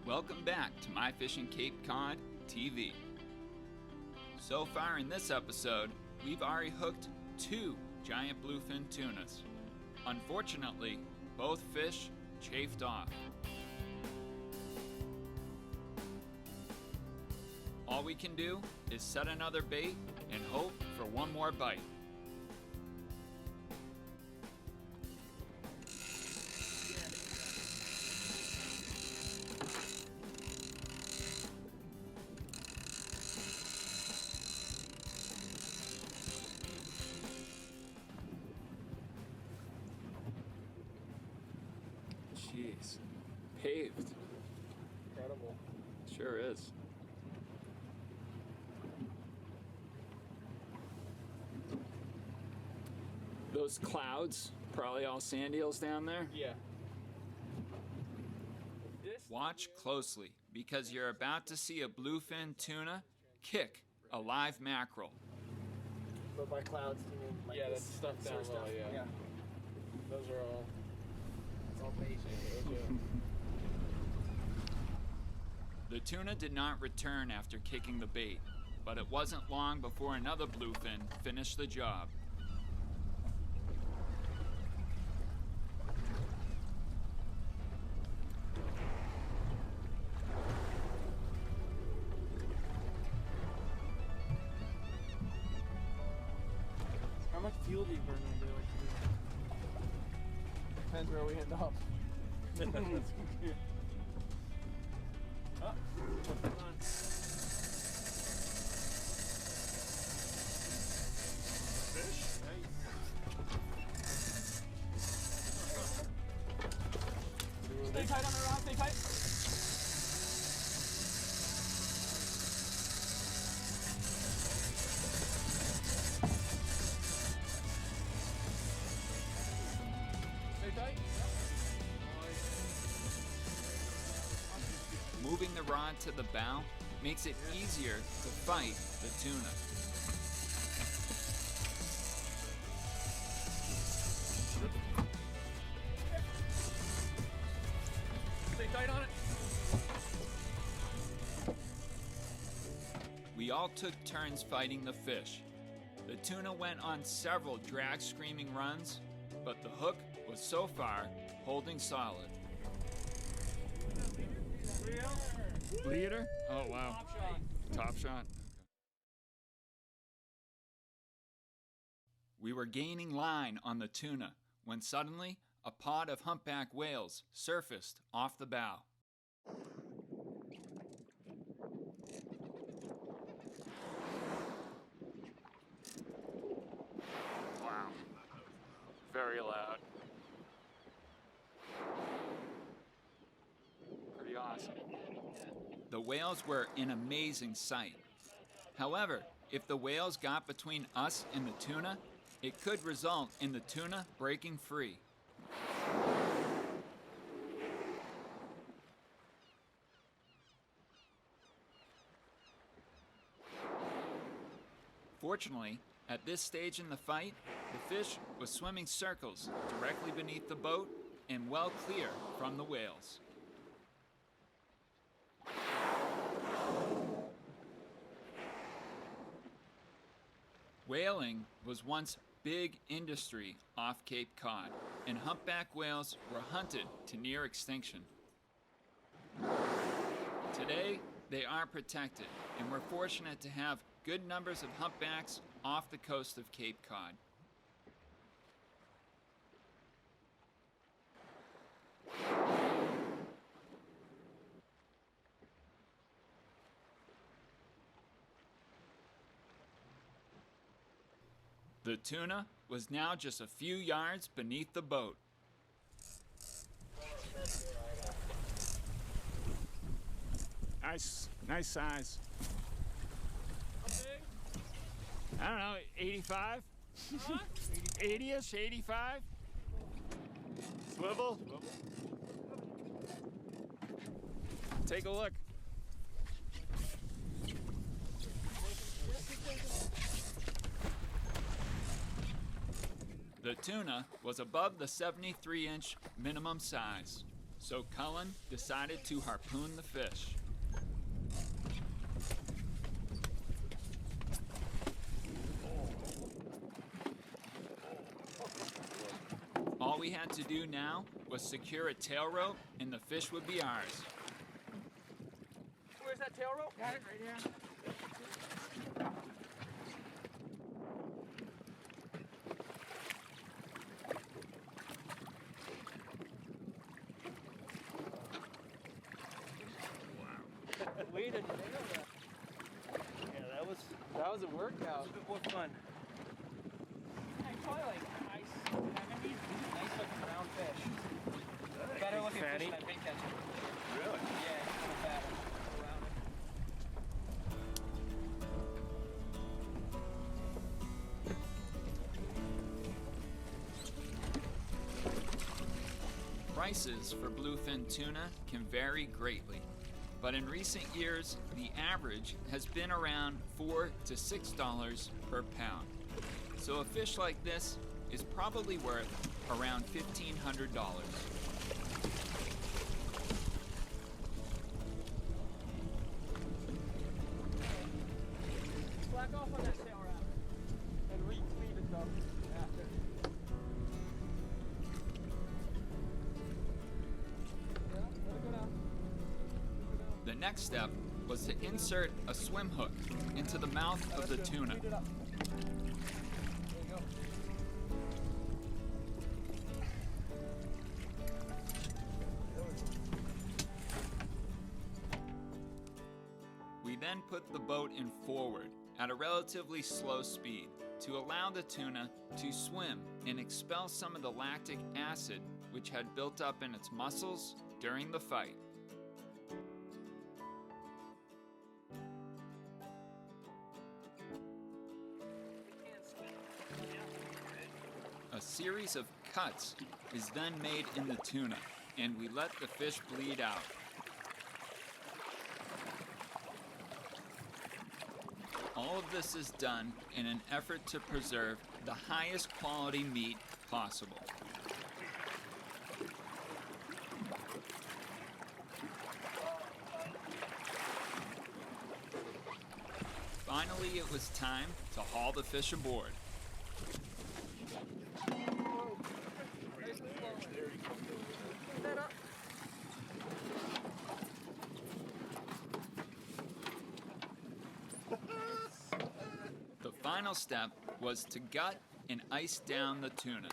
Welcome back to My Fishing Cape Cod TV. So far in this episode, we've already hooked 2 giant bluefin tunas. Unfortunately, both fish chafed off. All we can do is set another bait and hope for one more bite. Jeez, paved. Incredible. Sure is. Those clouds, probably all sand eels down there. Yeah. Watch closely because you're about to see a bluefin tuna kick a live mackerel. But by clouds, you mean like That's stuff down low, yeah. Those are all... It's all bait. The tuna did not return after kicking the bait, but it wasn't long before another bluefin finished the job. How much fuel do you burn when you do what you do? Depends where we end up. Fish? Stay tight on the rod, stay tight. Stay tight. Moving the rod to the bow makes it easier to fight the tuna. Stay tight on it. We all took turns fighting the fish. The tuna went on several drag-screaming runs, but the hook was so far holding solid. Leader? Oh wow. Top shot. Top shot. We were gaining line on the tuna when suddenly a pod of humpback whales surfaced off the bow. Wow. Very loud. Pretty awesome. The whales were an amazing sight. However, if the whales got between us and the tuna, it could result in the tuna breaking free. Fortunately, at this stage in the fight, the fish was swimming circles directly beneath the boat and well clear from the whales. Whaling was once big industry off Cape Cod, and humpback whales were hunted to near extinction. Today, they are protected, and we're fortunate to have good numbers of humpbacks off the coast of Cape Cod. The tuna was now just a few yards beneath the boat. Nice size. How big? I don't know, 85? 80-ish, 85? Swivel? Take a look. The tuna was above the 73-inch minimum size. So Cullen decided to harpoon the fish. All we had to do now was secure a tail rope and the fish would be ours. Where's that tail rope? Got it right here. Way to nail that. Yeah, that was a workout. It was a bit more fun. Yeah, probably like nice 70, nice looking round fish. Better looking fish than I've been catching. Really? Yeah, it's kind of fatter. Prices for bluefin tuna can vary greatly, but in recent years, the average has been around $4 to $6 per pound. So a fish like this is probably worth around $1,500. Slack off on that tail wrap and leave it though after. Yeah, let it go down. The next step was to insert a swim hook into the mouth of the tuna. Speed it up. There you go. We then put the boat in forward at a relatively slow speed to allow the tuna to swim and expel some of the lactic acid which had built up in its muscles during the fight. A series of cuts is then made in the tuna, and we let the fish bleed out. All of this is done in an effort to preserve the highest quality meat possible. Finally, it was time to haul the fish aboard. The final step was to gut and ice down the tuna.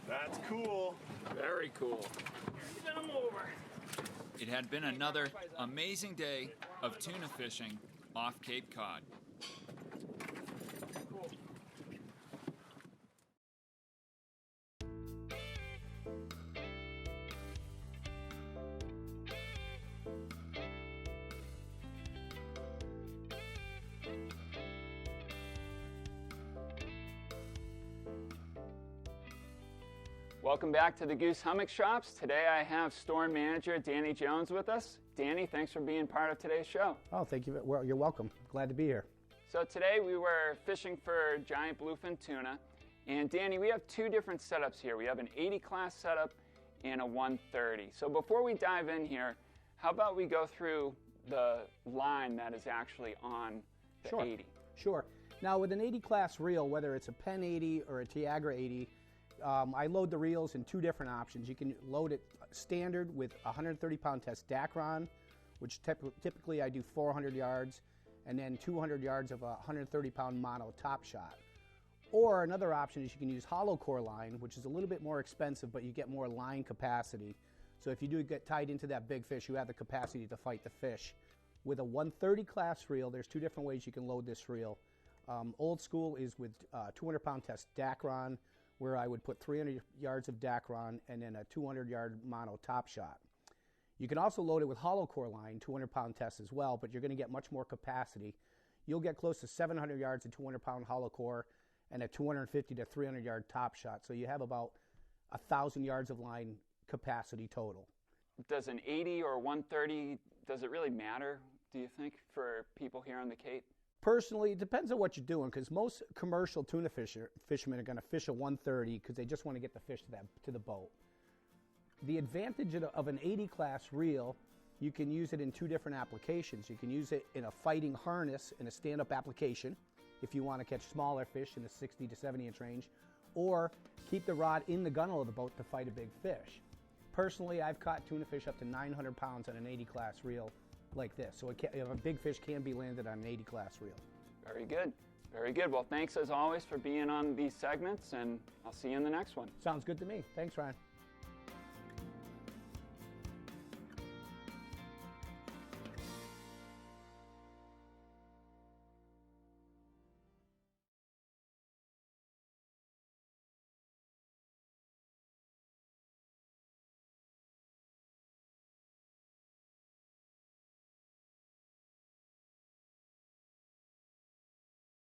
That's cool. Very cool. Send them over. It had been another amazing day of tuna fishing off Cape Cod. Cool. Welcome back to the Goose Hummock Shops. Today I have store manager Danny Jones with us. Danny, thanks for being part of today's show. Oh, thank you. Well, you're welcome. Glad to be here. So today we were fishing for giant bluefin tuna. And Danny, we have two different setups here. We have an 80 class setup and a 130. So before we dive in here, how about we go through the line that is actually on the Sure. 80? Sure. Now with an 80 class reel, whether it's a Penn 80 or a Tiagra 80, I load the reels in two different options. You can load it standard with a 130-pound test Dacron, which typically I do 400 yards, and then 200 yards of a 130-pound mono top shot. Or another option is you can use hollow core line, which is a little bit more expensive, but you get more line capacity. So if you do get tied into that big fish, you have the capacity to fight the fish. With a 130 class reel, there's two different ways you can load this reel. Old school is with 200-pound test Dacron, where I would put 300 yards of Dacron and then a 200-yard mono top shot. You can also load it with hollow core line, 200-pound test as well, but you're going to get much more capacity. You'll get close to 700 yards of 200-pound hollow core and a 250 to 300-yard top shot. So you have about 1,000 yards of line capacity total. Does an 80 or 130, does it really matter, do you think, for people here on the Cape? Personally, it depends on what you're doing, because most commercial tuna fishermen are going to fish a 130 because they just want to get the fish to the boat. The advantage of an 80 class reel, you can use it in two different applications. You can use it in a fighting harness in a stand-up application if you want to catch smaller fish in the 60 to 70 inch range, or keep the rod in the gunnel of the boat to fight a big fish. Personally, I've caught tuna fish up to 900 pounds on an 80 class reel like this. So a big fish can be landed on an 80 class reel. Very good. Very good. Well, thanks as always for being on these segments, and I'll see you in the next one. Sounds good to me. Thanks, Ryan.